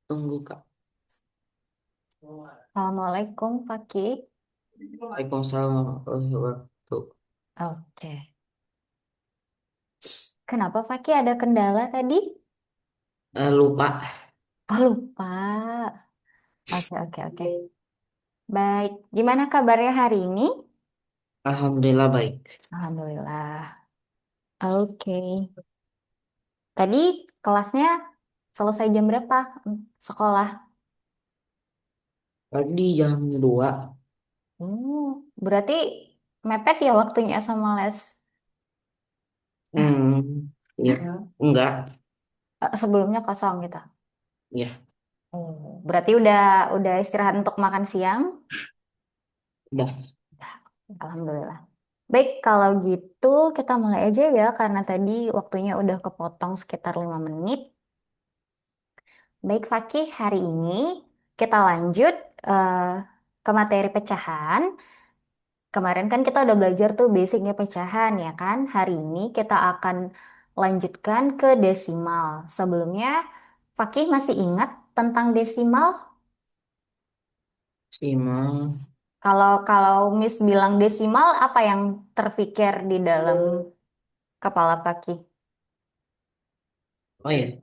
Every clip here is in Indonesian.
Tunggu Kak. Assalamualaikum, Paki. Waalaikumsalam warahmatullahi wabarakatuh. Oke. Kenapa Paki ada kendala tadi? Lupa. Oh, lupa. Oke, oke, oke. Baik. Gimana kabarnya hari ini? Alhamdulillah baik. Alhamdulillah. Oke. Tadi kelasnya selesai jam berapa? Sekolah. Tadi jam 2. Berarti mepet ya waktunya sama les. Ya, enggak. Sebelumnya kosong gitu. Ya, Berarti udah istirahat untuk makan siang? udah. Alhamdulillah. Baik, kalau gitu kita mulai aja ya, karena tadi waktunya udah kepotong sekitar 5 menit. Baik, Fakih, hari ini kita lanjut eh, ke materi pecahan. Kemarin kan kita udah belajar tuh basicnya pecahan ya kan. Hari ini kita akan lanjutkan ke desimal. Sebelumnya, Fakih masih ingat tentang desimal? Simal. Kalau kalau Miss bilang desimal, apa yang terpikir di dalam kepala Fakih? Oh ya.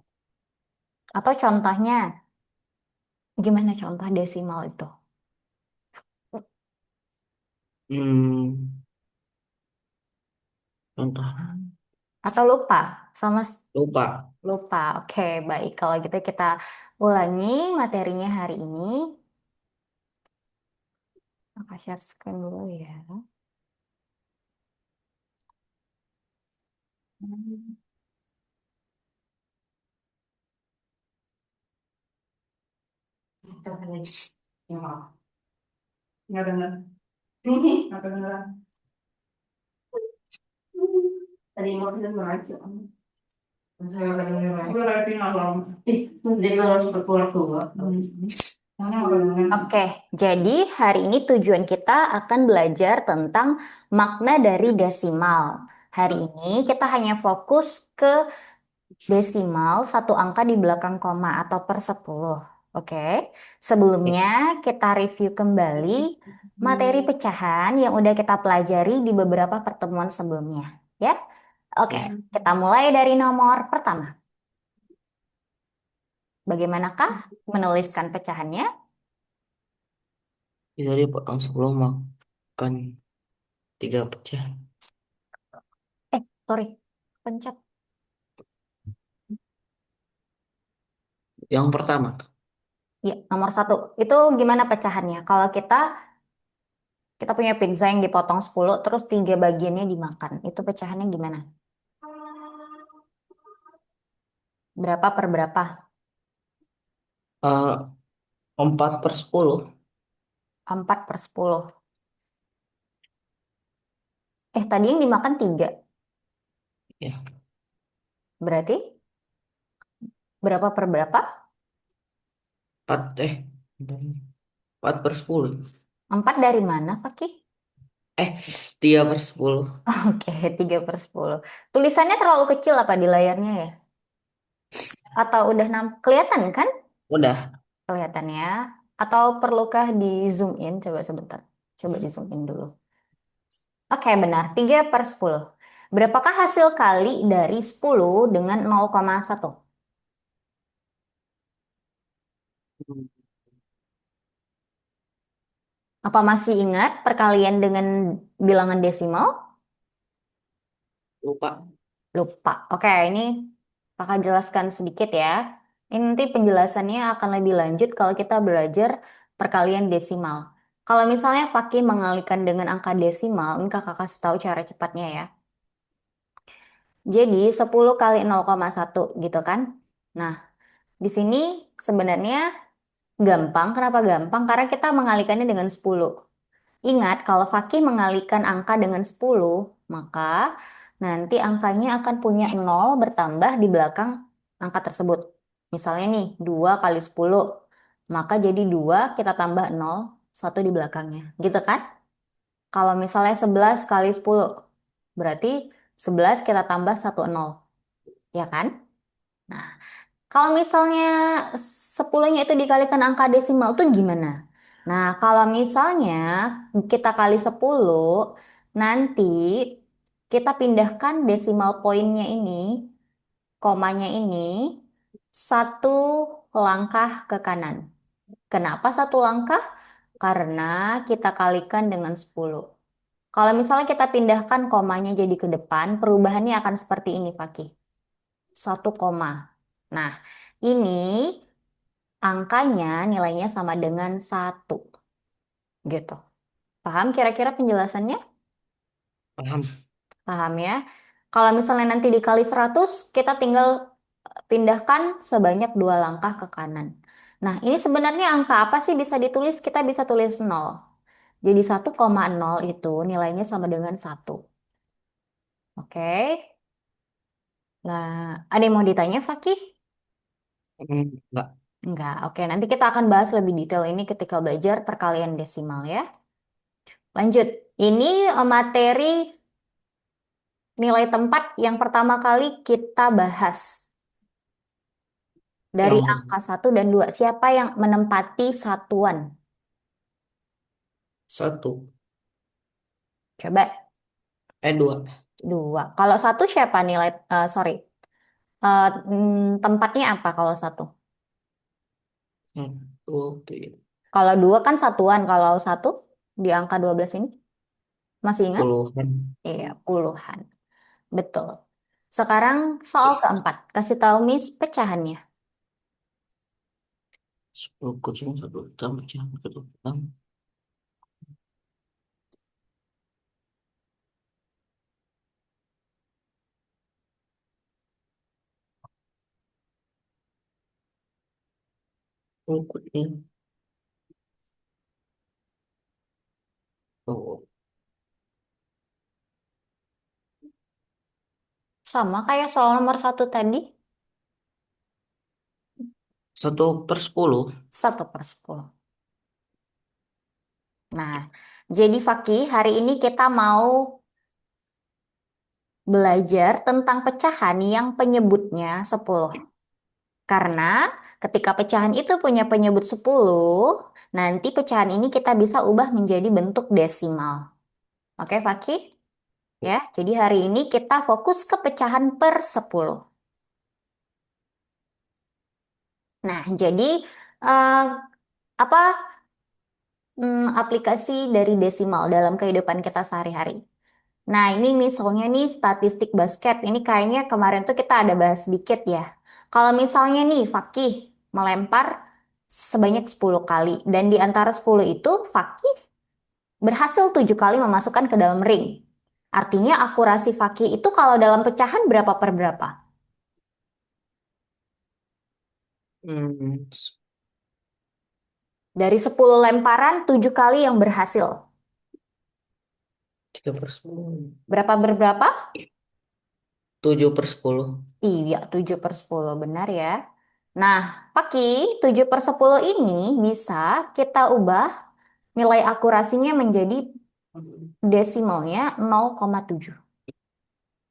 Atau contohnya? Gimana contoh desimal itu? Hmm, contoh. Atau lupa? Lupa. Lupa. Oke, baik. Kalau gitu kita ulangi materinya hari ini. Maka share screen dulu ya. Hmm. Nggak dengar. Nggak dengar. Tadi mau dengar aja. Udah lagi malam. Jadi harus berkeluar-keluar. Mana nggak dengar? Oke, jadi hari ini tujuan kita akan belajar tentang makna dari desimal. Hari ini kita hanya fokus ke desimal satu angka di belakang koma atau per 10. Oke, sebelumnya kita review kembali materi pecahan yang udah kita pelajari di beberapa pertemuan sebelumnya. Ya, oke, Ya, kita mulai dari nomor pertama. Bagaimanakah menuliskan pecahannya? bisa dipotong sebelum makan 3 pecah. Sorry, pencet. Yang pertama, Ya, nomor satu. Itu gimana pecahannya? Kalau kita punya pizza yang dipotong 10, terus 3 bagiannya dimakan. Itu pecahannya gimana? Berapa per berapa? eh, 4/10. 4/10. Tadi yang dimakan 3. Ya, Berarti berapa per berapa? 4 4/10. 4 dari mana, Fakih? Eh, 3/10. Oke, 3/10. Tulisannya terlalu kecil apa di layarnya ya? Atau udah kelihatan kan? Udah. Kelihatan ya. Atau perlukah di zoom in? Coba sebentar. Coba di zoom in dulu. Oke, benar. 3/10. Berapakah hasil kali dari 10 dengan 0,1? Apa masih ingat perkalian dengan bilangan desimal? Lupa. Lupa. Oke, ini Kakak jelaskan sedikit ya. Ini nanti penjelasannya akan lebih lanjut kalau kita belajar perkalian desimal. Kalau misalnya Fakih mengalikan dengan angka desimal, ini Kakak kasih tahu cara cepatnya ya. Jadi 10 kali 0,1 gitu kan. Nah, di sini sebenarnya gampang. Kenapa gampang? Karena kita mengalikannya dengan 10. Ingat, kalau Fakih mengalihkan angka dengan 10, maka nanti angkanya akan punya 0 bertambah di belakang angka tersebut. Misalnya nih, 2 kali 10, maka jadi 2 kita tambah 0, 1 di belakangnya. Gitu kan? Kalau misalnya 11 kali 10, berarti 11 kita tambah 1 0. Ya kan? Nah, kalau misalnya 10-nya itu dikalikan angka desimal tuh gimana? Nah, kalau misalnya kita kali 10, nanti kita pindahkan desimal poinnya ini, komanya ini, satu langkah ke kanan. Kenapa satu langkah? Karena kita kalikan dengan 10. Kalau misalnya kita pindahkan komanya jadi ke depan, perubahannya akan seperti ini, Fakih. Satu koma. Nah, ini angkanya nilainya sama dengan satu, gitu. Paham kira-kira penjelasannya? Paham. Paham ya? Kalau misalnya nanti dikali 100, kita tinggal pindahkan sebanyak dua langkah ke kanan. Nah, ini sebenarnya angka apa sih bisa ditulis? Kita bisa tulis nol. Jadi 1,0 itu nilainya sama dengan satu. Oke? Nah, ada yang mau ditanya, Fakih? Enggak. Enggak. Oke, nanti kita akan bahas lebih detail ini ketika belajar perkalian desimal ya. Lanjut. Ini materi nilai tempat yang pertama kali kita bahas. Dari Yang angka satu dan 2. Siapa yang menempati satuan? satu. Coba Dua. 2. Kalau satu siapa nilai, sorry, tempatnya apa kalau satu? Satu. Oke. Kalau 2 kan satuan, kalau satu di angka 12 ini. Masih ingat? Puluhan. Iya, puluhan. Betul. Sekarang soal keempat. Kasih tahu Miss pecahannya. 10 kucing satu tambah satu tambah. Kucing. Oh. Sama kayak soal nomor satu tadi. 1/10. 1/10. Nah, jadi Fakih, hari ini kita mau belajar tentang pecahan yang penyebutnya 10. Karena ketika pecahan itu punya penyebut 10, nanti pecahan ini kita bisa ubah menjadi bentuk desimal. Oke, Fakih? Ya, jadi hari ini kita fokus ke pecahan per 10. Nah, jadi eh, apa aplikasi dari desimal dalam kehidupan kita sehari-hari? Nah, ini misalnya nih statistik basket. Ini kayaknya kemarin tuh kita ada bahas sedikit ya. Kalau misalnya nih Fakih melempar sebanyak 10 kali. Dan di antara 10 itu Fakih berhasil 7 kali memasukkan ke dalam ring. Artinya akurasi Fakih itu kalau dalam pecahan berapa per berapa? Hmm, Dari 10 lemparan 7 kali yang berhasil. 3/10. Berapa berberapa? 7/10. Iya, 7/10 benar ya. Nah, Paki, 7/10 ini bisa kita ubah nilai akurasinya menjadi desimalnya 0,7.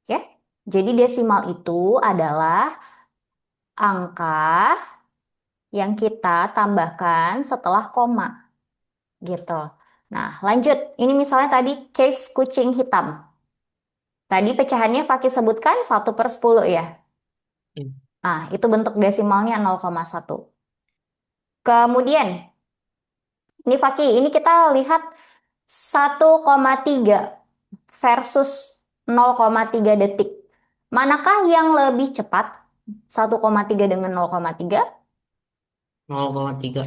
Ya. Jadi desimal itu adalah angka yang kita tambahkan setelah koma gitu. Nah, lanjut. Ini misalnya tadi case kucing hitam. Tadi pecahannya Fakih sebutkan 1/10 ya. Nah, itu bentuk desimalnya 0,1. Kemudian, ini Fakih, ini kita lihat 1,3 versus 0,3 detik. Manakah yang lebih cepat? 1,3 dengan 0,3? 0,3.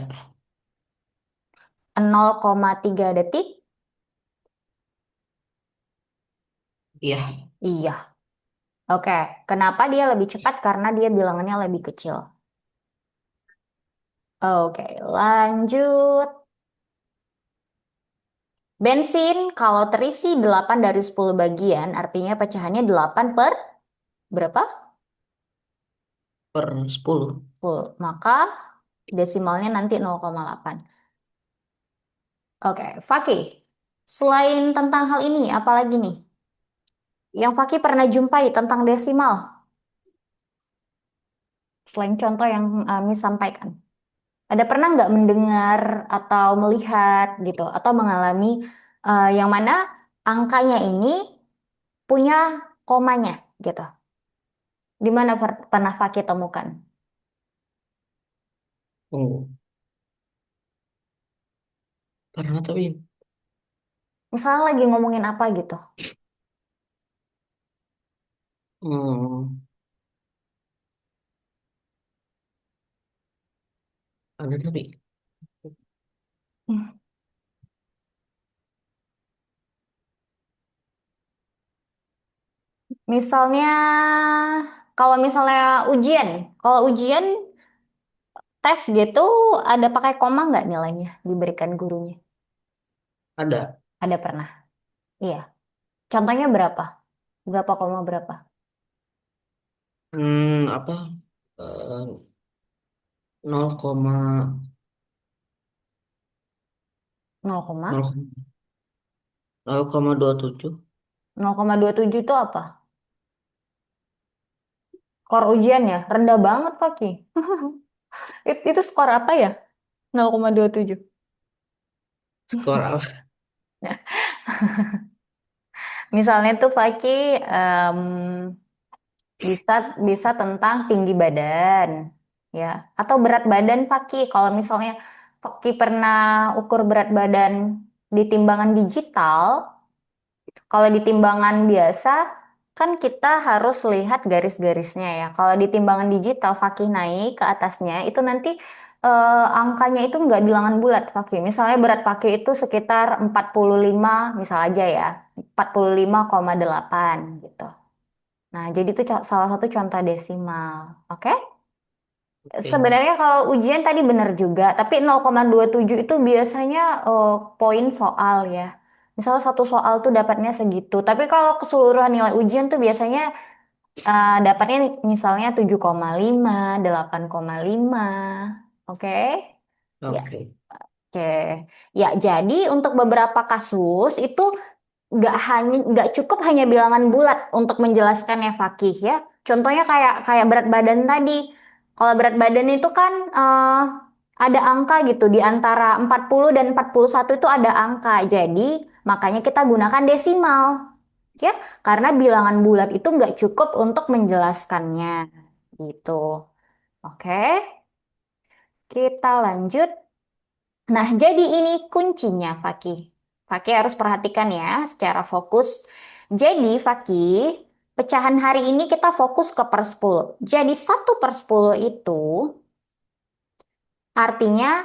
0,3 detik? Iya. Iya. Oke, kenapa dia lebih cepat? Karena dia bilangannya lebih kecil. Oke, lanjut. Bensin kalau terisi 8 dari 10 bagian, artinya pecahannya 8 per berapa? 10/10. 10. Maka desimalnya nanti 0,8. Oke, Fakih. Selain tentang hal ini, apalagi nih? Yang Fakih pernah jumpai tentang desimal? Selain contoh yang Miss sampaikan. Ada pernah nggak mendengar atau melihat gitu atau mengalami yang mana angkanya ini punya komanya gitu? Di mana pernah Fakih temukan? Oh, pernah tapi Misalnya lagi ngomongin apa gitu? hmm, ada tapi Hmm. Misalnya, kalau misalnya ujian, kalau ujian tes gitu ada pakai koma nggak nilainya diberikan gurunya? ada. Ada pernah. Iya. Contohnya berapa? Berapa koma berapa? Apa? Eh, 0, 0,27. 0,27 itu apa? Skor ujian ya? Rendah banget, Paki. Itu skor apa ya? 0,27. Skor apa? Misalnya tuh Paki bisa bisa tentang tinggi badan, ya, atau berat badan Paki. Kalau misalnya Paki pernah ukur berat badan di timbangan digital, kalau di timbangan biasa, kan kita harus lihat garis-garisnya ya. Kalau di timbangan digital, Fakih naik ke atasnya, itu nanti angkanya itu nggak bilangan bulat, Fakih. Misalnya berat Fakih itu sekitar 45, misal aja ya, 45,8 gitu. Nah, jadi itu salah satu contoh desimal. Oke? Oke. Sebenarnya kalau ujian tadi benar juga, tapi 0,27 itu biasanya poin soal ya. Misalnya satu soal tuh dapatnya segitu. Tapi kalau keseluruhan nilai ujian tuh biasanya dapatnya misalnya 7,5, 8,5. Oke? Ya, Oke. oke. Ya, jadi untuk beberapa kasus itu nggak cukup hanya bilangan bulat untuk menjelaskan ya Fakih ya. Contohnya kayak kayak berat badan tadi. Kalau berat badan itu kan ada angka gitu di antara 40 dan 41 itu ada angka. Jadi makanya kita gunakan desimal ya karena bilangan bulat itu nggak cukup untuk menjelaskannya gitu. Oke, kita lanjut. Nah, jadi ini kuncinya, Fakih. Fakih harus perhatikan ya, secara fokus. Jadi, Fakih, pecahan hari ini kita fokus ke per 10. Jadi, 1/10 itu artinya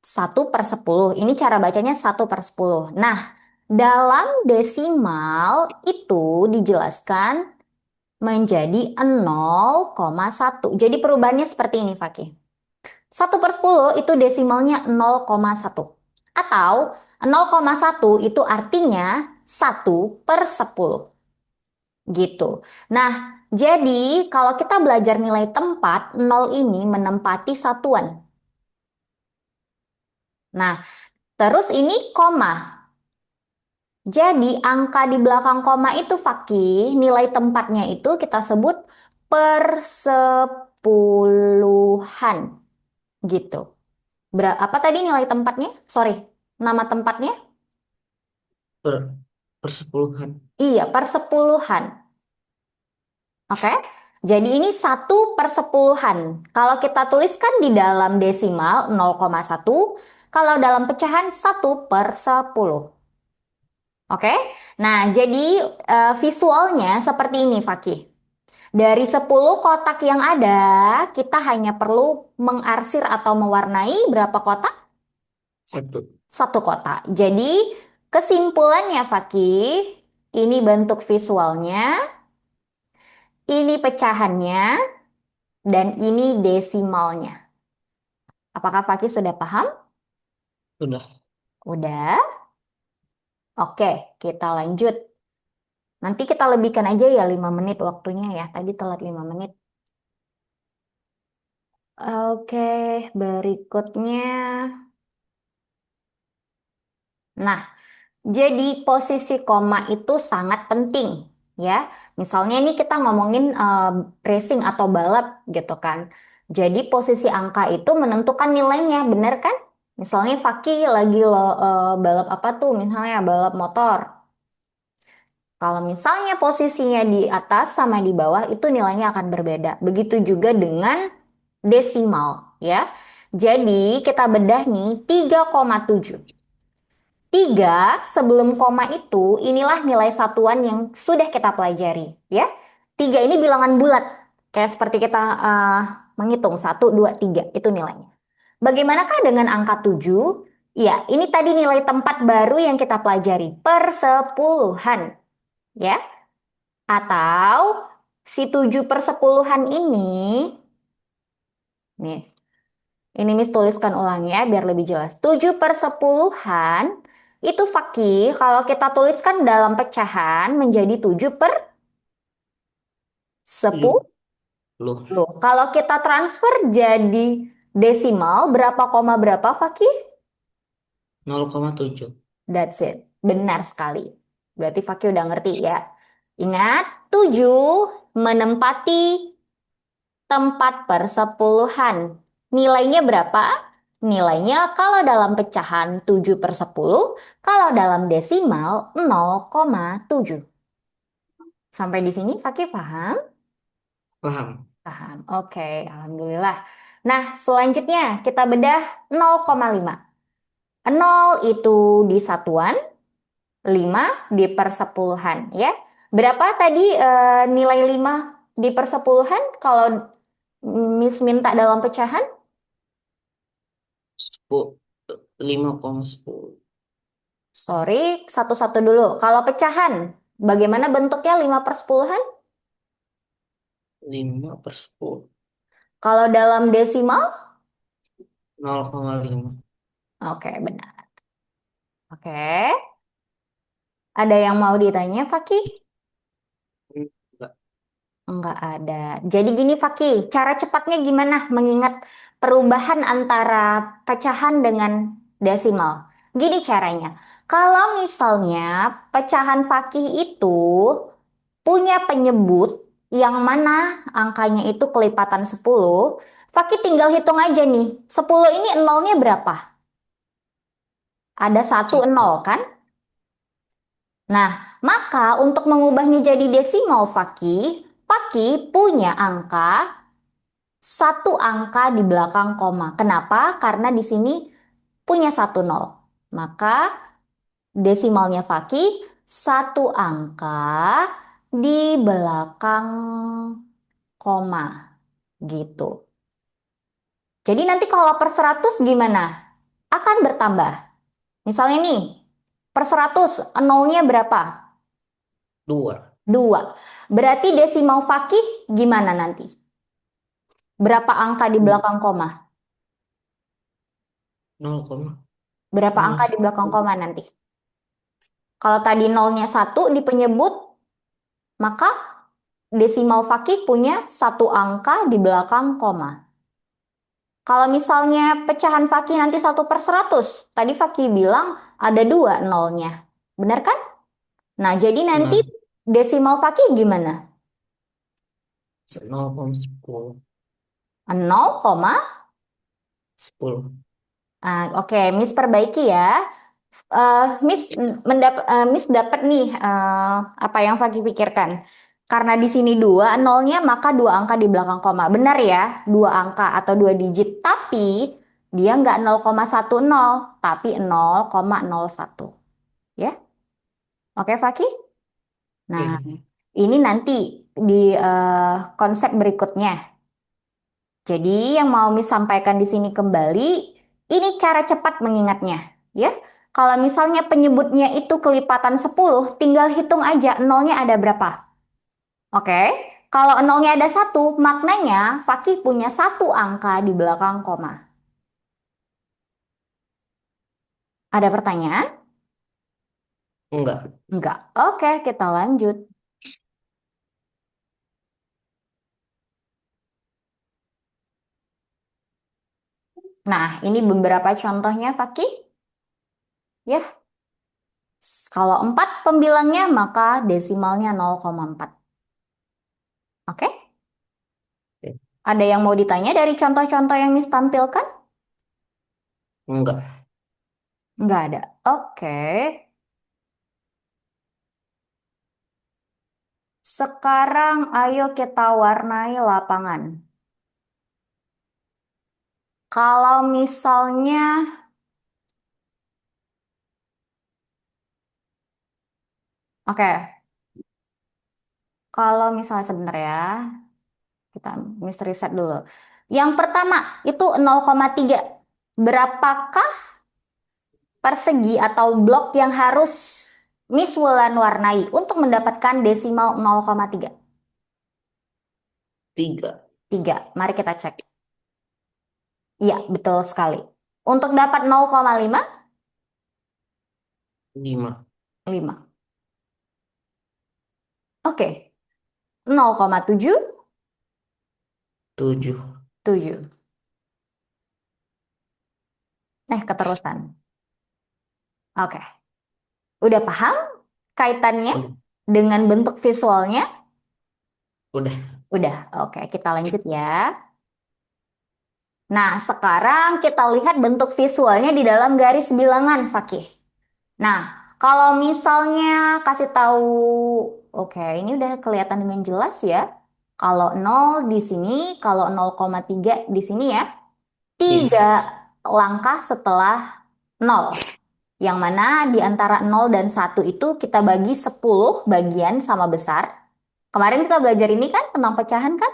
1/10. Ini cara bacanya 1/10. Nah, dalam desimal itu dijelaskan menjadi 0,1. Jadi, perubahannya seperti ini, Fakih. 1/10 itu desimalnya 0,1. Atau 0,1 itu artinya 1/10. Gitu. Nah, jadi kalau kita belajar nilai tempat, 0 ini menempati satuan. Nah, terus ini koma. Jadi angka di belakang koma itu Fakih, nilai tempatnya itu kita sebut persepuluhan. Gitu. Apa tadi nilai tempatnya? Sorry, nama tempatnya? Per persepuluhan. Iya, persepuluhan. Oke? Jadi ini 1/10. Kalau kita tuliskan di dalam desimal 0,1, kalau dalam pecahan 1/10. Oke? Nah, jadi visualnya seperti ini, Fakih. Dari 10 kotak yang ada, kita hanya perlu mengarsir atau mewarnai berapa kotak? Satu. Satu kotak. Jadi, kesimpulannya, Fakih, ini bentuk visualnya, ini pecahannya, dan ini desimalnya. Apakah Fakih sudah paham? Sudah. Udah? Oke, kita lanjut. Nanti kita lebihkan aja ya 5 menit waktunya ya. Tadi telat 5 menit. Oke, berikutnya. Nah, jadi posisi koma itu sangat penting ya. Misalnya ini kita ngomongin racing atau balap gitu kan. Jadi posisi angka itu menentukan nilainya, benar kan? Misalnya Fakih lagi balap apa tuh? Misalnya balap motor. Kalau misalnya posisinya di atas sama di bawah itu nilainya akan berbeda. Begitu juga dengan desimal ya. Jadi kita bedah nih 3,7. 3 sebelum koma itu inilah nilai satuan yang sudah kita pelajari ya. 3 ini bilangan bulat. Kayak seperti kita menghitung 1, 2, 3 itu nilainya. Bagaimanakah dengan angka 7? Ya, ini tadi nilai tempat baru yang kita pelajari, persepuluhan ya. Atau si 7/10 ini, nih, ini Miss tuliskan ulang ya biar lebih jelas. 7/10 itu Fakih kalau kita tuliskan dalam pecahan menjadi 7/10. 70. Kalau kita transfer jadi desimal berapa koma berapa Fakih? 0,7. That's it. Benar sekali. Berarti Fakih udah ngerti ya. Ingat, 7 menempati tempat persepuluhan. Nilainya berapa? Nilainya kalau dalam pecahan 7/10, kalau dalam desimal 0,7. Sampai di sini Fakih paham? Paham? Paham. Oke, alhamdulillah. Nah, selanjutnya kita bedah 0,5. 0 itu di satuan, 5 di persepuluhan ya. Berapa tadi nilai 5 di persepuluhan kalau Miss minta dalam pecahan? 5,10. Sorry, satu-satu dulu. Kalau pecahan, bagaimana bentuknya 5/10? 5/10. Kalau dalam desimal? 0,5. Oke, benar. Oke. Ada yang mau ditanya, Fakih? Enggak. Enggak ada. Jadi gini, Fakih, cara cepatnya gimana mengingat perubahan antara pecahan dengan desimal? Gini caranya. Kalau misalnya pecahan Fakih itu punya penyebut yang mana angkanya itu kelipatan 10, Fakih tinggal hitung aja nih. 10 ini nolnya berapa? Ada 1 0 1. kan? Nah, maka untuk mengubahnya jadi desimal Fakih punya satu angka di belakang koma. Kenapa? Karena di sini punya 1 0. Maka desimalnya Fakih satu angka di belakang koma gitu. Jadi nanti kalau per 100 gimana? Akan bertambah. Misalnya nih, per 100 nolnya berapa? 2. 2. Berarti desimal Fakih gimana nanti? Berapa angka di belakang koma? 0,10. Berapa angka di belakang koma nanti? Kalau tadi nolnya 1 di penyebut, maka desimal Fakih punya satu angka di belakang koma. Kalau misalnya pecahan Fakih nanti 1/100, tadi Fakih bilang ada 2 nolnya. Benar kan? Nah, jadi nanti Benar. desimal Fakih gimana? 0,10. 0,10. 10. Oke, Miss perbaiki ya. Miss dapat nih apa yang Fakih pikirkan. Karena di sini 2 nolnya maka 2 angka di belakang koma. Benar ya, 2 angka atau 2 digit. Tapi dia nggak 0,10, tapi 0,01. Ya, oke Fakih? Nah, Oke. ini nanti di konsep berikutnya. Jadi yang mau Miss sampaikan di sini kembali, ini cara cepat mengingatnya, ya. Kalau misalnya penyebutnya itu kelipatan 10, tinggal hitung aja nolnya ada berapa. Oke, kalau nolnya ada 1, maknanya Fakih punya satu angka di belakang koma. Ada pertanyaan? Enggak. Enggak. Oke, kita lanjut. Nah, ini beberapa contohnya Fakih. Ya, kalau 4 pembilangnya maka desimalnya 0,4. Oke? Ada yang mau ditanya dari contoh-contoh yang Miss tampilkan? Enggak. Nggak ada. Oke. Sekarang ayo kita warnai lapangan. Kalau misalnya, oke. Kalau misalnya sebentar ya, kita Miss riset dulu. Yang pertama itu 0,3. Berapakah persegi atau blok yang harus Miss Wulan warnai untuk mendapatkan desimal 0,3? 3. 3. Mari kita cek. Iya, betul sekali. Untuk dapat 0,5, 5. 5. Oke. 0,7, 7. 7. Keterusan. Oke. Udah paham kaitannya Udah. dengan bentuk visualnya? Udah. Udah. Oke, kita lanjut ya. Nah, sekarang kita lihat bentuk visualnya di dalam garis bilangan, Fakih. Nah, kalau misalnya kasih tahu, oke, ini udah kelihatan dengan jelas ya. Kalau 0 di sini, kalau 0,3 di sini ya. Tiga Iya. langkah setelah 0. Yang mana di antara 0 dan 1 itu kita bagi 10 bagian sama besar. Kemarin kita belajar ini kan tentang pecahan kan?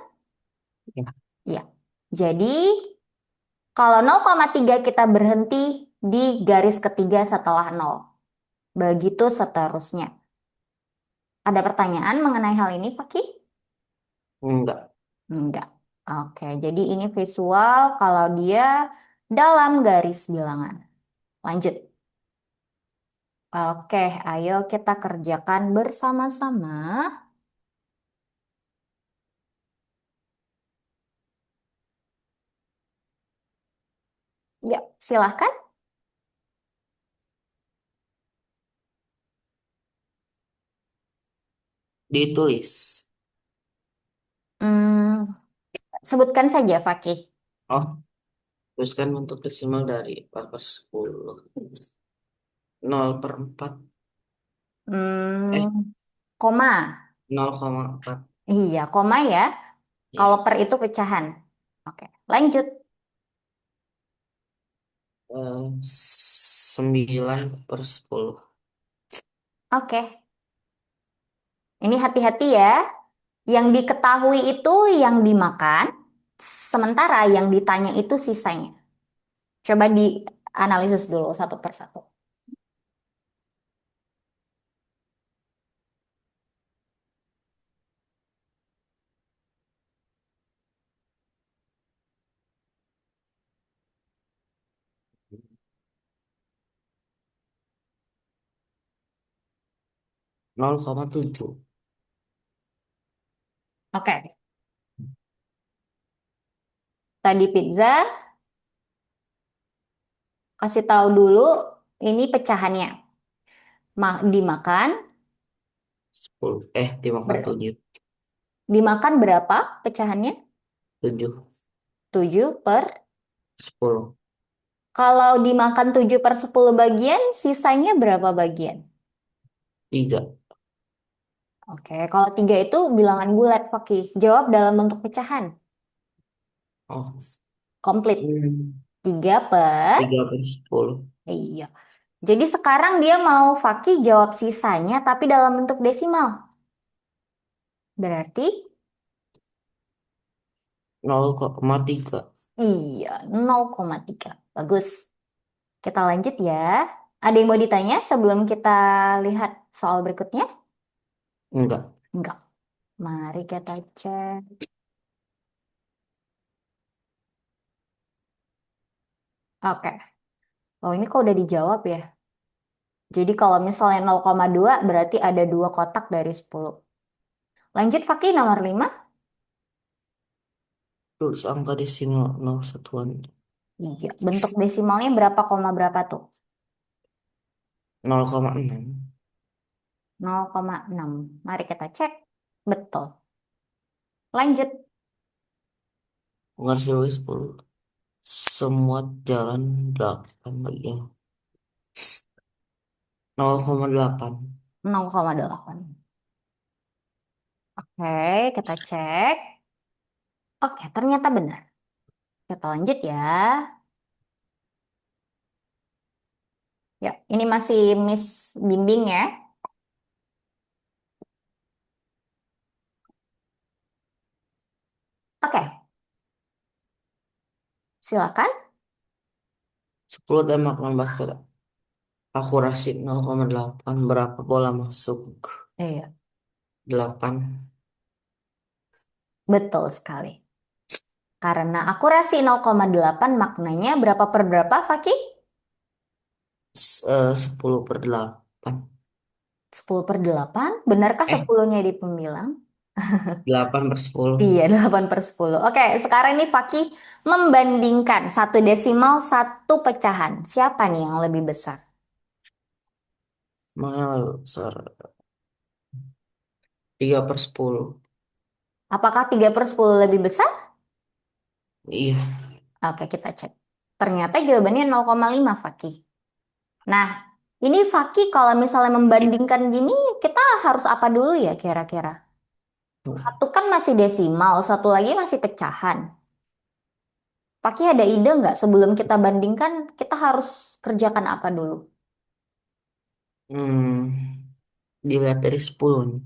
Ya. Iya. Jadi kalau 0,3 kita berhenti di garis ketiga setelah 0. Begitu seterusnya. Ada pertanyaan mengenai hal ini, Fakih? Enggak. Enggak. Oke, jadi ini visual kalau dia dalam garis bilangan. Lanjut. Oke, ayo kita kerjakan bersama-sama. Ya, silahkan. Ditulis. Hmm, sebutkan saja, Fakih. Oh, teruskan bentuk desimal dari 4 per 10. 0/4. Eh, Hmm, koma. 0,4. Iya, koma ya. Kalau Ya. per itu pecahan. Oke, lanjut. 9/10. Oke, ini hati-hati ya. Yang diketahui itu yang dimakan, sementara yang ditanya itu sisanya. Coba dianalisis dulu satu persatu. 0,7. Oke, tadi pizza, kasih tahu dulu ini pecahannya. Dimakan, 10. Dimakan ber- 7. dimakan berapa pecahannya? 7. 7/. 10. Kalau dimakan 7/10 bagian, sisanya berapa bagian? 3. Oke, kalau 3 itu bilangan bulat, Fakih. Jawab dalam bentuk pecahan. Oh. Komplit. Hmm. 3 per. 3/10. Iya. Jadi sekarang dia mau Fakih jawab sisanya, tapi dalam bentuk desimal. Berarti, 0,3. iya, 0,3. Bagus. Kita lanjut ya. Ada yang mau ditanya sebelum kita lihat soal berikutnya? Enggak. Enggak. Mari kita cek. Oke. Oh, ini kok udah dijawab ya? Jadi kalau misalnya 0,2 berarti ada 2 kotak dari 10. Lanjut Fakih nomor 5. Terus angka desimal 0 satuan. Iya, bentuk desimalnya berapa koma berapa tuh? 0,6. 0,6. Mari kita cek. Betul. Lanjut. garis bawah 10. Semua jalan 8 bagian 0,8. 0,8. Oke, kita cek. Oke, ternyata benar. Kita lanjut ya. Ya, ini masih Miss Bimbing ya. Oke, silakan. 10 tembak menembak akurasi 0,8. Berapa bola masuk? Iya, 8. betul sekali. Karena akurasi 0,8 maknanya berapa per berapa, Fakih? 10/8. 10/8. Benarkah Eh, 10-nya di pembilang? 8/10. Iya, 8/10. Oke, sekarang ini Fakih membandingkan satu desimal satu pecahan. Siapa nih yang lebih besar? Mana besar? 3/10. Apakah 3/10 lebih besar? Iya, Oke, kita cek. Ternyata jawabannya 0,5, Fakih. Nah, ini Fakih kalau misalnya membandingkan gini, kita harus apa dulu ya kira-kira? Satu kan masih desimal, satu lagi masih pecahan. Fakih ada ide nggak sebelum kita bandingkan, kita harus kerjakan apa dulu? dilihat dari 10 nih.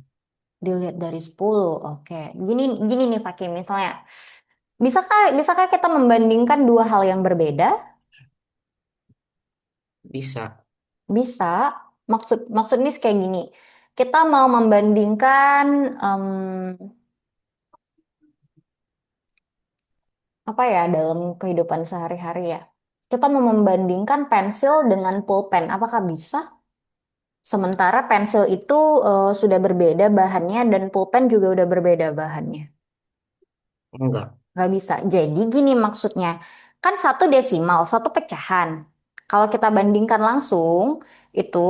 Dilihat dari 10. Oke. Gini gini nih Fakih, misalnya bisakah kita membandingkan dua hal yang berbeda? Bisa. Bisa. Maksudnya kayak gini. Kita mau membandingkan apa ya dalam kehidupan sehari-hari ya. Kita mau membandingkan pensil dengan pulpen. Apakah bisa? Sementara pensil itu sudah berbeda bahannya dan pulpen juga udah berbeda bahannya. Enggak. Nggak bisa. Jadi gini maksudnya, kan satu desimal, satu pecahan. Kalau kita bandingkan langsung, itu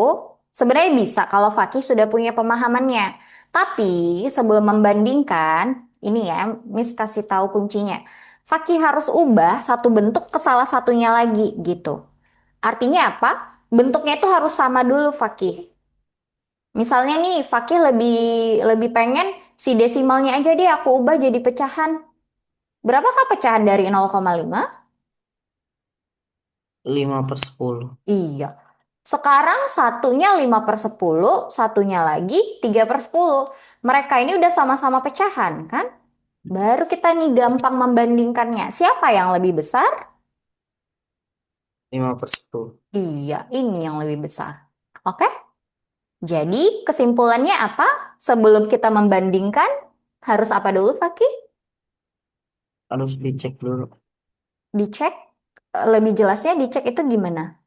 sebenarnya bisa kalau Fakih sudah punya pemahamannya. Tapi sebelum membandingkan, ini ya, Miss kasih tahu kuncinya. Fakih harus ubah satu bentuk ke salah satunya lagi gitu. Artinya apa? Bentuknya itu harus sama dulu Fakih. Misalnya nih, Fakih lebih lebih pengen si desimalnya aja deh aku ubah jadi pecahan. Berapakah pecahan dari 0,5? 5/10. Iya. Sekarang satunya 5/10, satunya lagi 3/10. Mereka ini udah sama-sama pecahan, kan? Baru kita nih gampang membandingkannya. Siapa yang lebih besar? 5/10. Iya, ini yang lebih besar. Oke? Jadi kesimpulannya apa? Sebelum kita membandingkan, harus apa dulu, Fakih? Harus dicek dulu. Dicek. Lebih jelasnya dicek itu gimana?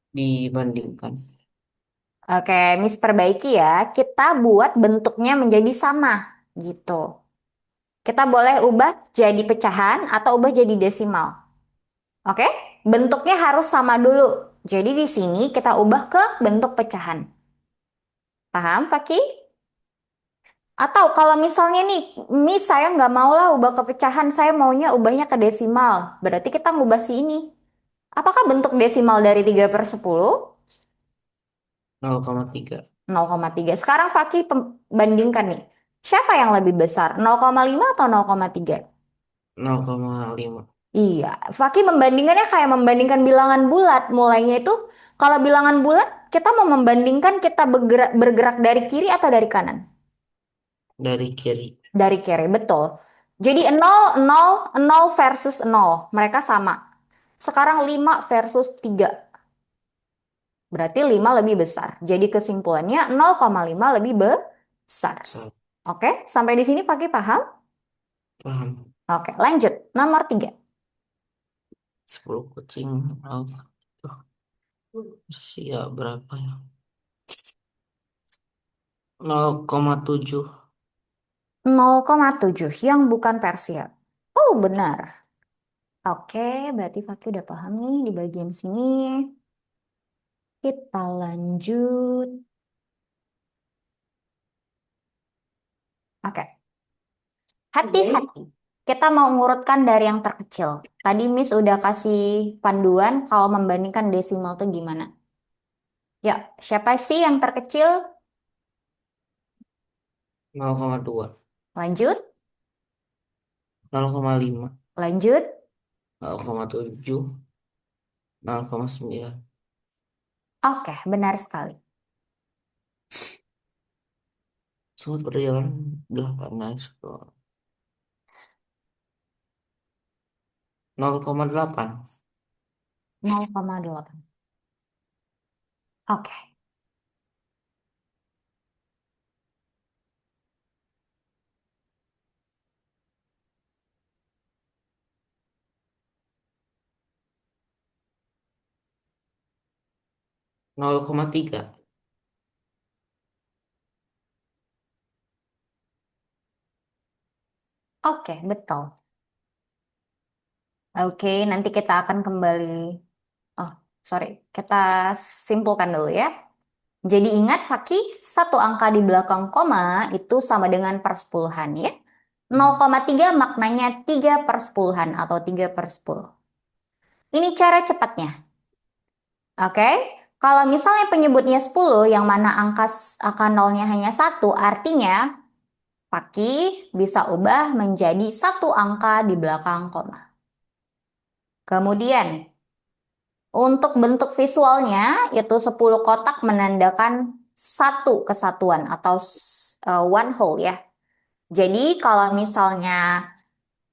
Dibandingkan. Oke, Miss perbaiki ya. Kita buat bentuknya menjadi sama, gitu. Kita boleh ubah jadi pecahan atau ubah jadi desimal. Oke? Bentuknya harus sama dulu. Jadi di sini kita ubah ke bentuk pecahan. Paham, Faki? Atau kalau misalnya nih, Miss saya nggak mau lah ubah ke pecahan, saya maunya ubahnya ke desimal. Berarti kita ngubah si ini. Apakah bentuk desimal dari 3/10? 0,3. 0,3. Sekarang Faki bandingkan nih. Siapa yang lebih besar? 0,5 atau 0,3? 0,5. Iya, Fakih membandingkannya kayak membandingkan bilangan bulat. Mulainya itu kalau bilangan bulat kita mau membandingkan kita bergerak dari kiri atau dari kanan? Dari kiri. Dari kiri, betul. Jadi 0, 0, 0 versus 0. Mereka sama. Sekarang 5 versus 3. Berarti 5 lebih besar. Jadi kesimpulannya 0,5 lebih besar. Sa- Oke, sampai di sini Fakih paham? Paham. Oke, lanjut. Nomor 3. 10 kucing. Oh, tuh. Usia berapa ya? 0,7. 0,7 yang bukan Persia. Oh, benar. Oke, berarti Fakih udah paham nih di bagian sini. Kita lanjut. Oke, hati-hati. Kita mau ngurutkan dari yang terkecil. Tadi Miss udah kasih panduan kalau membandingkan desimal tuh gimana. Ya, siapa sih yang terkecil? 0,2, Lanjut, 0,5, lanjut. 0,7, 0,9. Oke, benar sekali. Semut berjalan 8 naik 0,8. 0,8. Oke, 0,3. oke, betul. Oke, nanti kita akan kembali. Oh, sorry. Kita simpulkan dulu ya. Jadi ingat, Haki, satu angka di belakang koma itu sama dengan persepuluhan ya. 0,3 maknanya 3 per sepuluhan atau 3 per 10. Ini cara cepatnya. Oke, kalau misalnya penyebutnya 10, yang mana angka nolnya hanya satu, artinya Haki bisa ubah menjadi satu angka di belakang koma. Kemudian, untuk bentuk visualnya, itu 10 kotak menandakan satu kesatuan atau one whole ya. Jadi kalau misalnya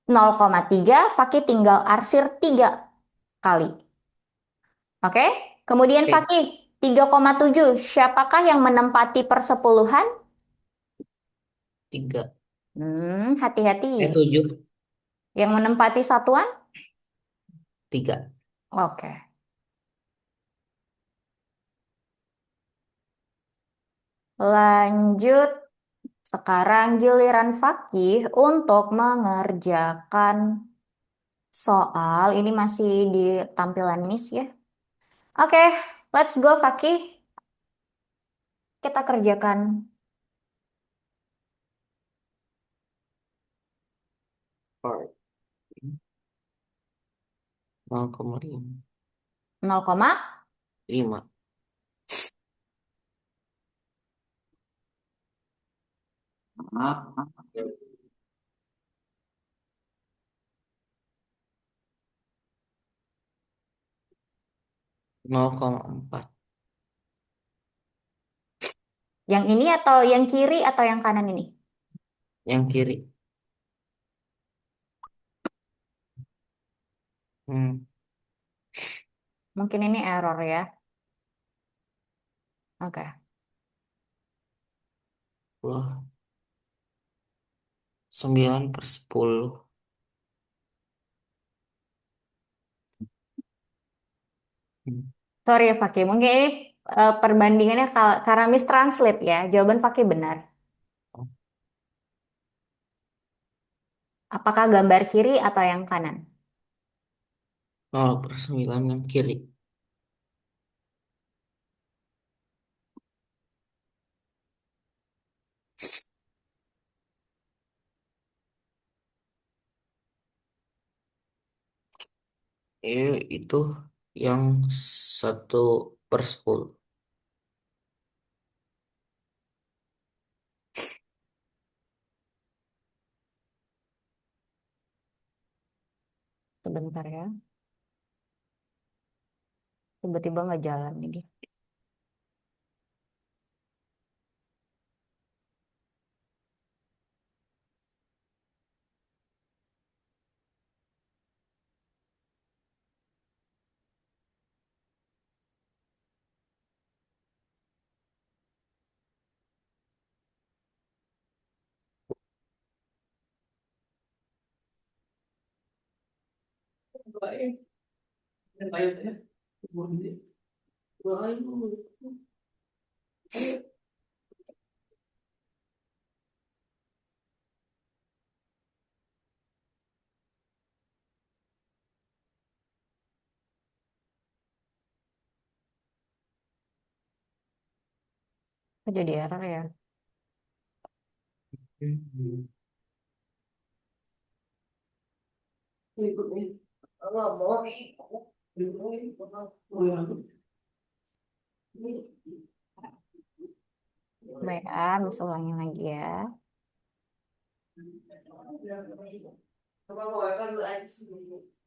0,3, Fakih tinggal arsir 3 kali. Oke? Kemudian Oke, Fakih, 3,7. Siapakah yang menempati persepuluhan? 3. Hati-hati. 7. Yang menempati satuan? 3. Oke. Lanjut. Sekarang giliran Fakih untuk mengerjakan soal. Ini masih di tampilan Miss ya. Oke, let's go Fakih. Kita kerjakan 0,5. 0, 5. 0,4. yang ini atau yang kiri atau yang kanan ini? Yang kiri. Hmm. Mungkin ini error ya. Oke. Wah, 9/10. Hmm. Sorry ya Fakih, mungkin ini perbandingannya karena mistranslate ya. Jawaban Fakih benar. Apakah gambar kiri atau yang kanan? 0/9 yang kiri. Itu yang 1/10. Sebentar ya. Tiba-tiba nggak jalan ini. Kok jadi error ya? Oke. 0,4. Baik, ah, Miss ulangin lagi ya.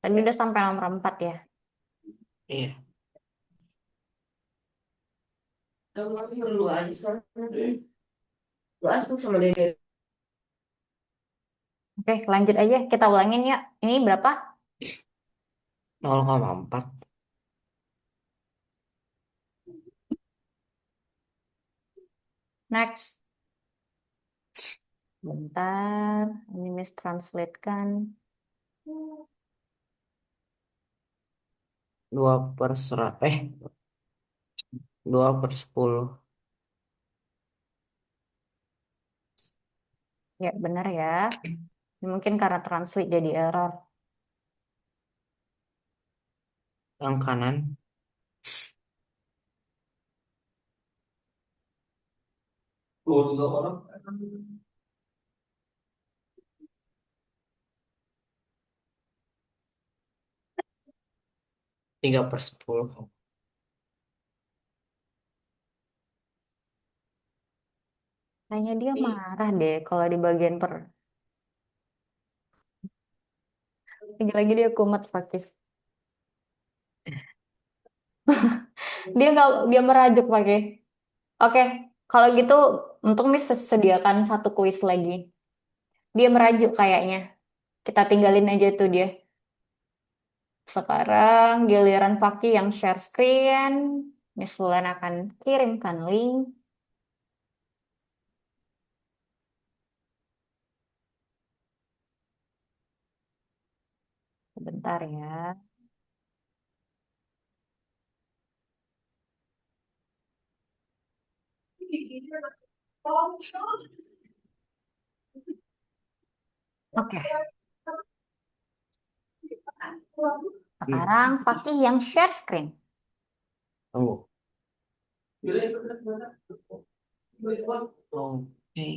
Tadi udah sampai nomor 4 ya. Iya. Oke, lanjut aja. Kita ulangin ya. Ini berapa? 0,4. Next. Bentar, ini Miss translate-kan. 2/10. Ya, benar ya. Ini mungkin karena translate jadi error. Yang kanan. Tiga per 10. Kayaknya dia marah deh kalau di bagian per. Lagi-lagi dia kumat Fakih. Dia merajuk Fakih. Oke, kalau gitu untuk Miss sediakan satu kuis lagi. Dia merajuk kayaknya. Kita tinggalin aja tuh dia. Sekarang giliran Fakih yang share screen. Miss Wulan akan kirimkan link. Sebentar ya. Oke, sekarang Fakih yang share screen. Tunggu. Oke.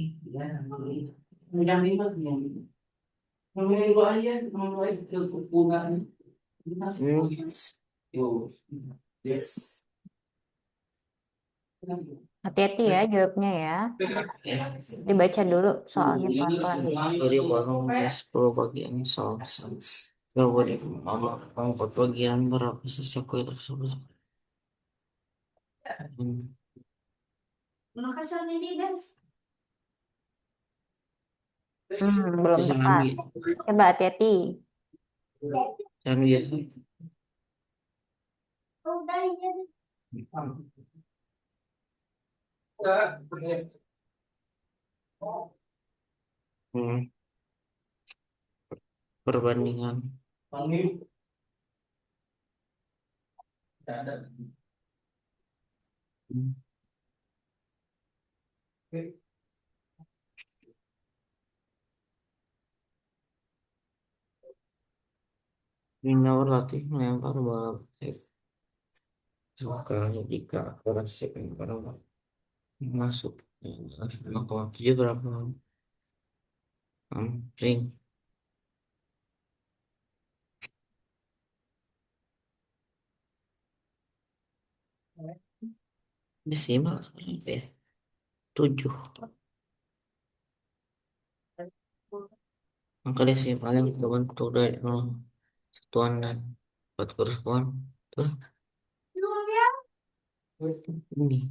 Hati-hati ya jawabnya ya. Ya. Dibaca dulu soalnya pelan-pelan. Dari baru 10 bagian soal. Gak boleh mama 4 bagian berapa sisa kue tersebut. Hmm. Belum Bisa tepat. ambil. Coba hati-hati. Jangan biasa. Hmm. Perbandingan. Hmm. Bina berlatih melempar bola suka jika akurasi pelempar masuk 0,7 berapa ring desimal berapa ya 7 angka desimal yang terbentuk dari 0 satuan dan 4 korespon tuh ini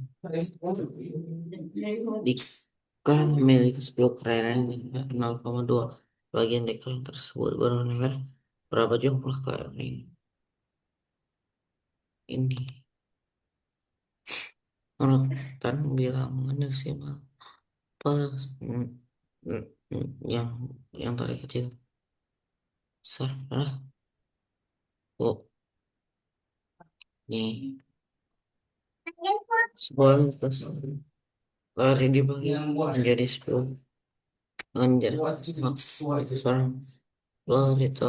jika memiliki 10 kerenan 0,2 bagian dari kerenan tersebut bernilai berapa jumlah kerenan ini urutan bilangan desimal pas yang dari kecil besar lah oh nih sebuah lintas lari dibagi menjadi 10 dengan jarak itu seorang lari itu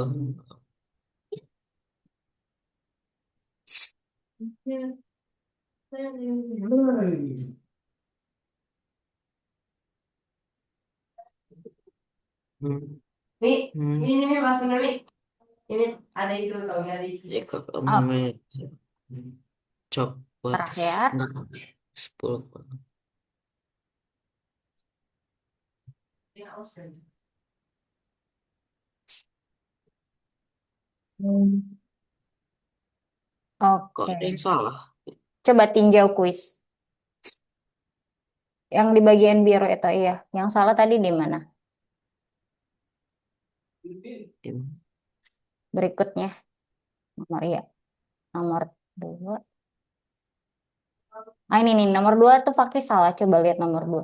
hmm. Mi, Hmm. ini bahasa Nabi. Ini ada itu tau ya di Jika kamu Oh, memiliki coklat terakhir. enggak 10 potong. Kok Oke. ada yang salah? Coba tinjau kuis. Yang di bagian biru itu, iya. Yang salah tadi di mana? Gimana? Berikutnya. Nomor, iya. Nomor 2. Ah, ini nih. Nomor 2 tuh Fakih salah. Coba lihat nomor 2.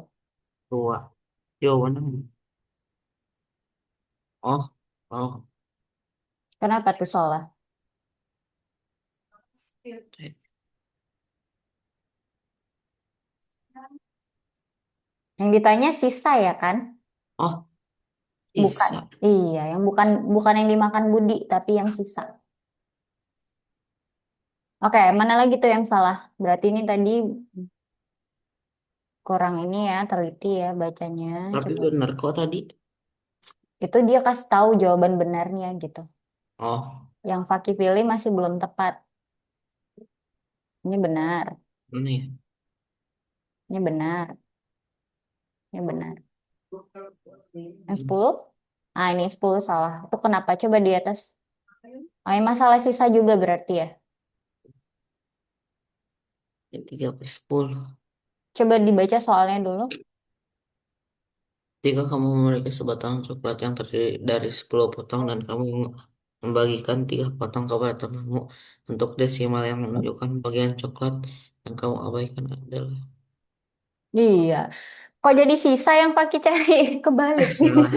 Dua. Jawabannya. Oh, oh. Kenapa tuh salah? Yang ditanya sisa ya kan? Oh, Bukan. bisa. Iya, yang bukan bukan yang dimakan Budi, tapi yang sisa. Oke, mana lagi tuh yang salah? Berarti ini tadi kurang ini ya, teliti ya bacanya. Tapi Coba. benar kok tadi. Itu dia kasih tahu jawaban benarnya gitu. Oh, Yang Fakih pilih masih belum tepat. Ini benar. ini ya. Ini benar. Ini benar. Yang 10? Ah, ini 10 salah. Itu kenapa? Coba di atas. Oh, ini masalah sisa juga berarti ya. Ini 3/10. Coba dibaca soalnya dulu. Jika kamu memiliki sebatang coklat yang terdiri dari 10 potong dan kamu membagikan 3 potong kepada temanmu untuk desimal yang menunjukkan bagian coklat yang kamu abaikan adalah Iya. Kok jadi sisa yang Fakih cari kebalik? salah.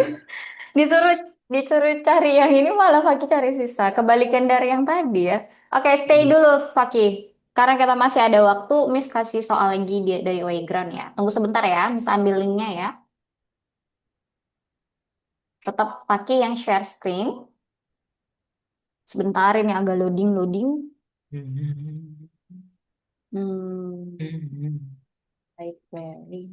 Disuruh disuruh cari yang ini malah Fakih cari sisa. Kebalikan dari yang tadi ya. Oke, stay dulu Fakih. Karena kita masih ada waktu, Miss kasih soal lagi dari Wayground ya. Tunggu sebentar ya, Miss ambil linknya ya. Tetap Fakih yang share screen. Sebentar ini agak loading-loading. Hmm, library.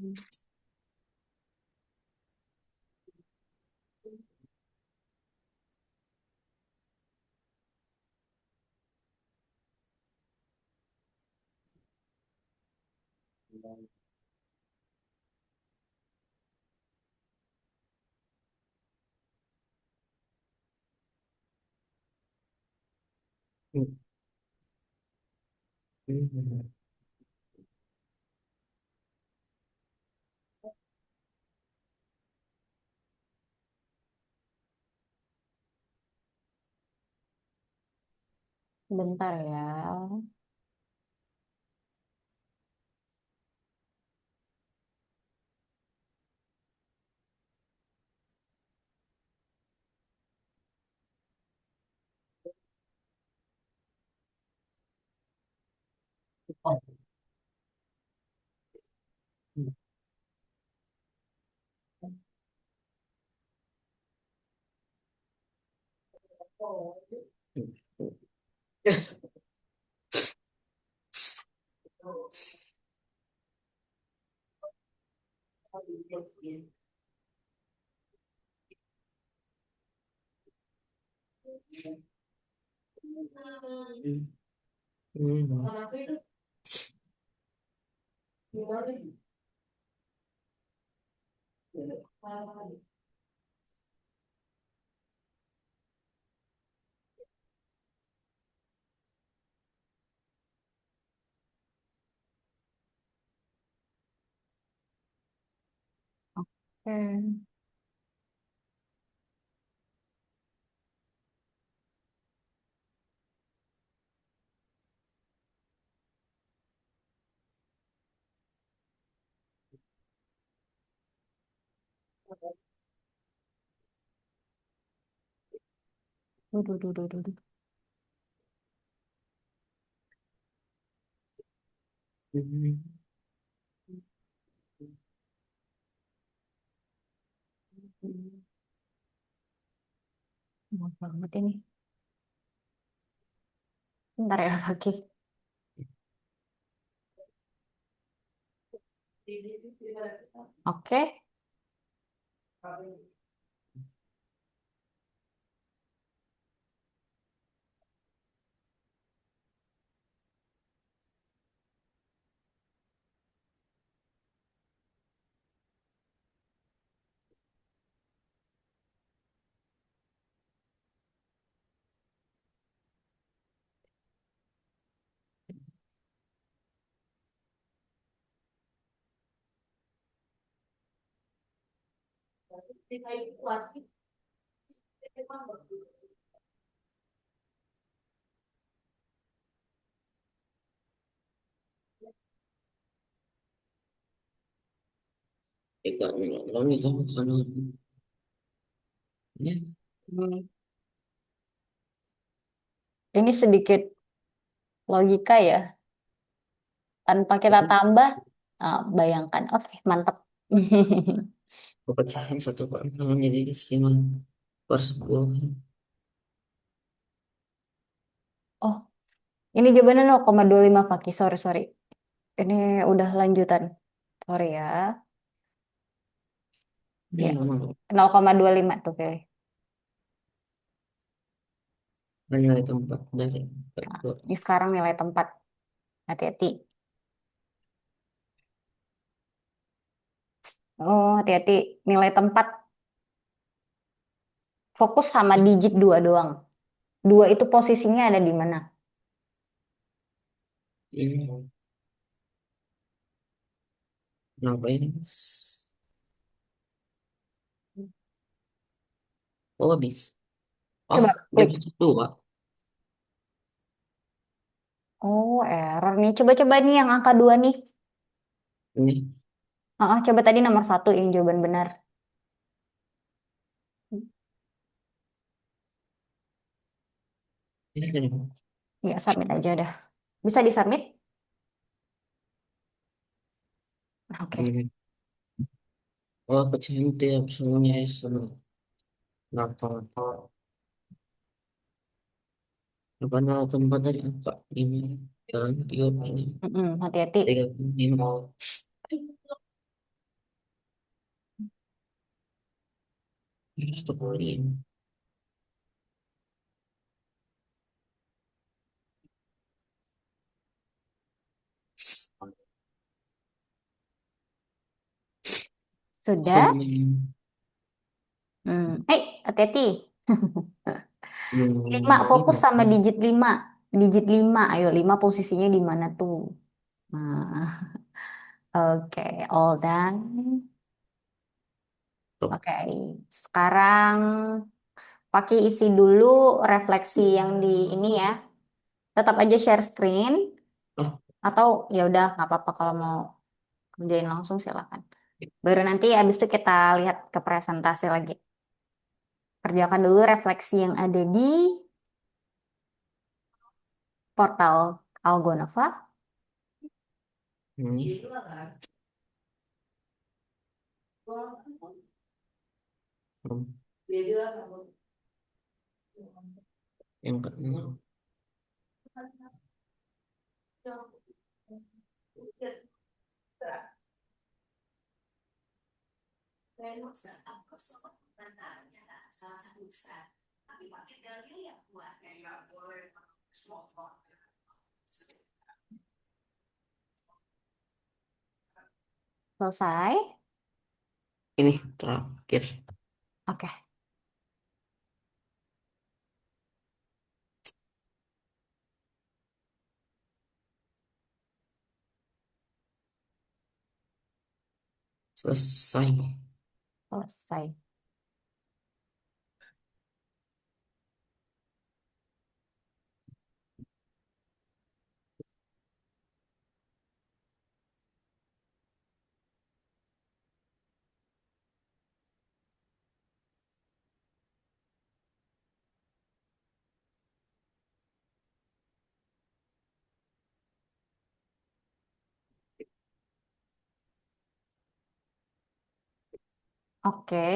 Sebentar ya. Oke. Duh, duh, duh, duh, duh. Lama banget ini. Bentar ya, Fakih. Oke. Ikaw, alam ikaw ano, ya, Hmm. Ini sedikit logika ya. Tanpa kita tambah, bayangkan. Oke, mantap. pecahan satu per enam menjadi desimal per 10. Oh, ini jawabannya 0,25 Fakih. Sorry, sorry. Ini udah lanjutan. Sorry ya. Ini Ya, memang 0,25 tuh pilih. nilai tempat dari Nah, kedua. ini sekarang nilai tempat. Hati-hati. Oh, hati-hati. Nilai tempat. Fokus sama digit 2 doang. 2 itu posisinya ada di mana? Ini kenapa ini? Oh, habis. Oh, Coba dia klik. bisa dua. Oh, error nih. Coba-coba nih yang angka 2 nih. Ini, Coba tadi nomor 1 yang jawaban benar. ini. Ya, submit aja dah. Bisa disubmit? Oke. Hmm. Oh, pecahan tiap semuanya sama. Kenapa? Apa nol tempat dari angka lima jalan 35 Hati-hati. 35 105. Oh, Sudah? lumayan. Hati-hati. 5, fokus Lima. sama digit 5. Digit 5. Ayo, 5 posisinya di mana tuh? Nah, oke, all done. Stop. Oke, sekarang pakai isi dulu refleksi yang di ini ya. Tetap aja share screen Oh, atau ya udah nggak apa-apa kalau mau kerjain langsung silakan. Baru nanti abis itu kita lihat ke presentasi lagi. Kerjakan dulu refleksi yang ada di portal Algonova. ini. Hmm, yang keenam. Selesai. Ini terakhir. Oke. Selesai. Selesai. Oke.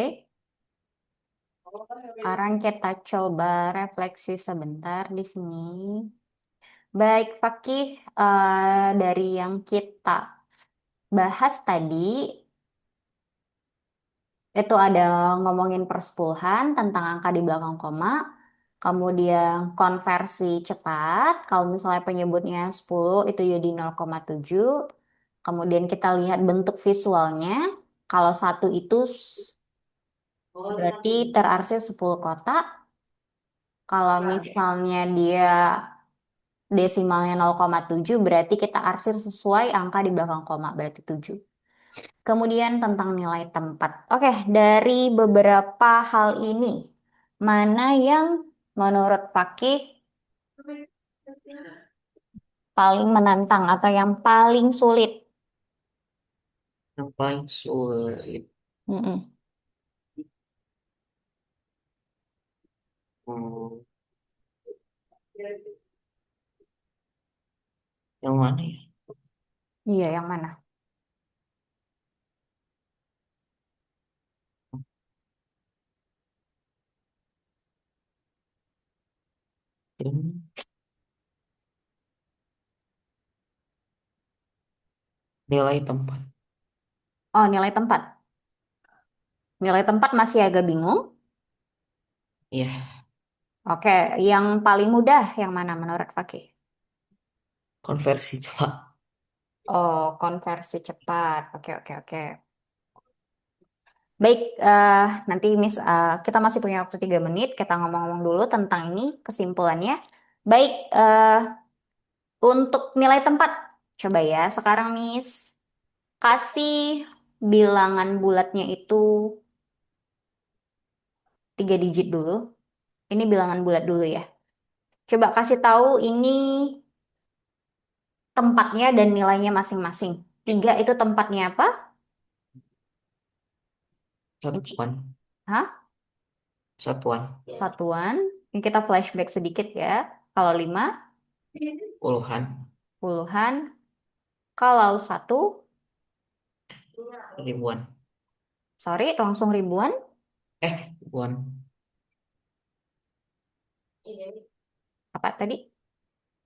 Sekarang kita coba refleksi sebentar di sini. Baik, Fakih, dari yang kita bahas tadi, itu ada ngomongin persepuluhan tentang angka di belakang koma, kemudian konversi cepat, kalau misalnya penyebutnya 10 itu jadi 0,7, kemudian kita lihat bentuk visualnya, kalau satu itu berarti terarsir 10 kotak, kalau misalnya dia desimalnya 0,7 berarti kita arsir sesuai angka di belakang koma berarti 7. Kemudian tentang nilai tempat. Oke, dari beberapa hal ini, mana yang menurut Fakih paling menantang atau yang paling sulit? Yang paling sulit. Mm-mm. Hmm, yang mana ya? Iya, yang mana? Hmm, nilai tempat. Oh, nilai tempat. Nilai tempat masih agak bingung. Iya, Oke, yang paling mudah yang mana menurut Fakih? konversi cepat. Oh, konversi cepat. Oke, oke, oke. Baik, nanti Miss, kita masih punya waktu 3 menit. Kita ngomong-ngomong dulu tentang ini, kesimpulannya. Baik, untuk nilai tempat, coba ya. Sekarang Miss, kasih bilangan bulatnya itu 3 digit dulu. Ini bilangan bulat dulu ya. Coba kasih tahu ini tempatnya dan nilainya masing-masing. 3 itu tempatnya apa? Ini, Satuan. hah? Satuan. Satuan. Ini kita flashback sedikit ya. Kalau 5, Puluhan. puluhan. Kalau 1, Ribuan. sorry, langsung ribuan. Ribuan. Apa tadi?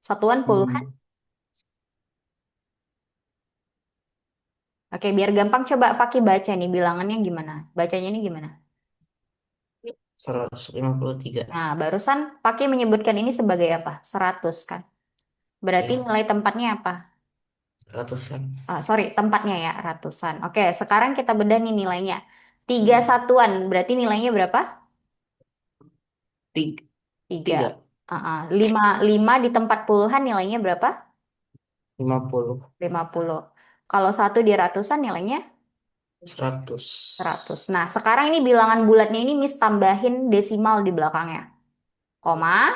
Satuan puluhan. Hmm, Oke, biar gampang coba Fakih baca nih bilangannya gimana. Bacanya ini gimana? 153. Nah, barusan Fakih menyebutkan ini sebagai apa? 100 kan? Berarti Ya, nilai tempatnya apa? ratusan. Sorry, tempatnya ya, ratusan. Oke, sekarang kita bedah nih nilainya. 3 satuan, berarti nilainya berapa? Tiga. 3. Tiga. Lima, lima di tempat puluhan nilainya berapa? 50. 50. Kalau 1 di ratusan nilainya 100. 100. Nah, sekarang ini bilangan bulatnya ini Miss tambahin desimal di belakangnya. Koma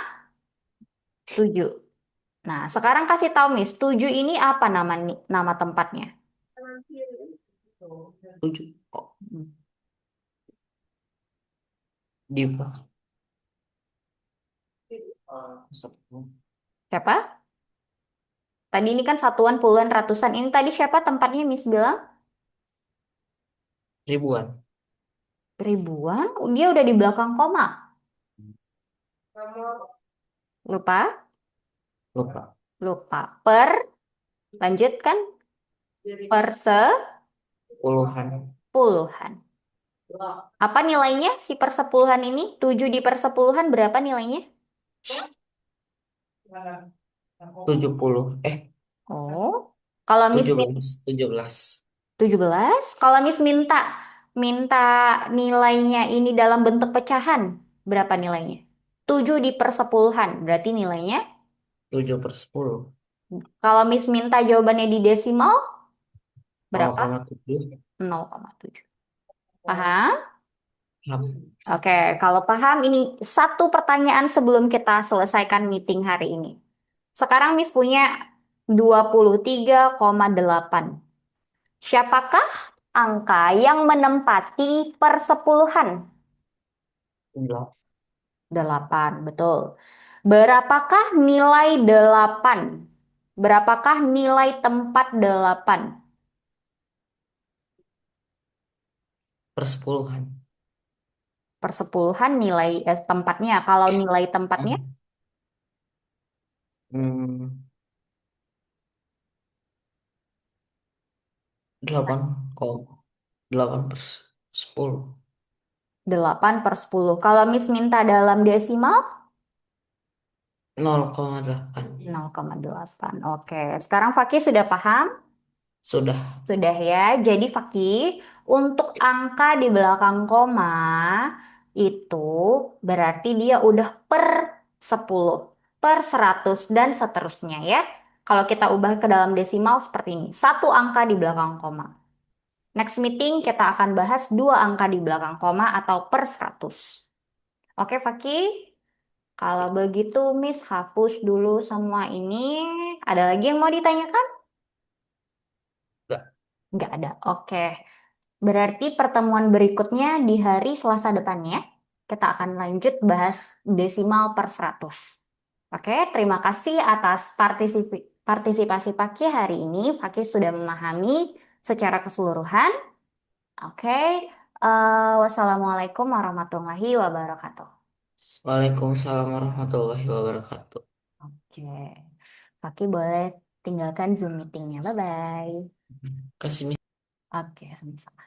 7. Nah, sekarang kasih tahu Miss, 7 ini apa nama tempatnya? 7. Oh, Hmm. di Siapa? Tadi ini kan satuan, puluhan, ratusan. Ini tadi siapa tempatnya Miss bilang? ribuan. Ribuan? Dia udah di belakang koma. Lupa? Lupa. Lupa. Lanjutkan. Per Puluhan. sepuluhan. Apa nilainya si persepuluhan ini? 7 di persepuluhan berapa nilainya? 70. Oh, kalau Miss 17. 17. 17, kalau Miss minta minta nilainya ini dalam bentuk pecahan, berapa nilainya? 7 di persepuluhan, berarti nilainya. 7/10. Kalau Miss minta jawabannya di desimal, berapa? 0,7. 0,7. Paham? Ham. Oke, kalau paham ini satu pertanyaan sebelum kita selesaikan meeting hari ini. Sekarang Miss punya 23,8. Siapakah angka yang menempati persepuluhan? 8, betul. Berapakah nilai 8? Berapakah nilai tempat 8? Persepuluhan. Persepuluhan nilai tempatnya. Kalau nilai tempatnya Hmm, 8,8/10. 8/10. Kalau Miss minta dalam desimal 0,8. 0,8. Oke, sekarang Fakih sudah paham? Sudah. Sudah ya. Jadi Fakih, untuk angka di belakang koma itu berarti dia udah per 10, per 100 dan seterusnya ya. Kalau kita ubah ke dalam desimal seperti ini. Satu angka di belakang koma. Next meeting kita akan bahas dua angka di belakang koma atau per 100. Oke, Faki? Kalau begitu, Miss hapus dulu semua ini. Ada lagi yang mau ditanyakan? Enggak. Nggak ada. Oke. Berarti pertemuan berikutnya di hari Selasa depannya, kita akan lanjut bahas desimal per 100. Oke, terima kasih atas partisipasi Paki hari ini. Paki sudah memahami secara keseluruhan. Oke, wassalamualaikum warahmatullahi wabarakatuh. Waalaikumsalam warahmatullahi wabarakatuh. Oke, Paki boleh tinggalkan Zoom meetingnya. Bye-bye. Kasih Oke, sama-sama.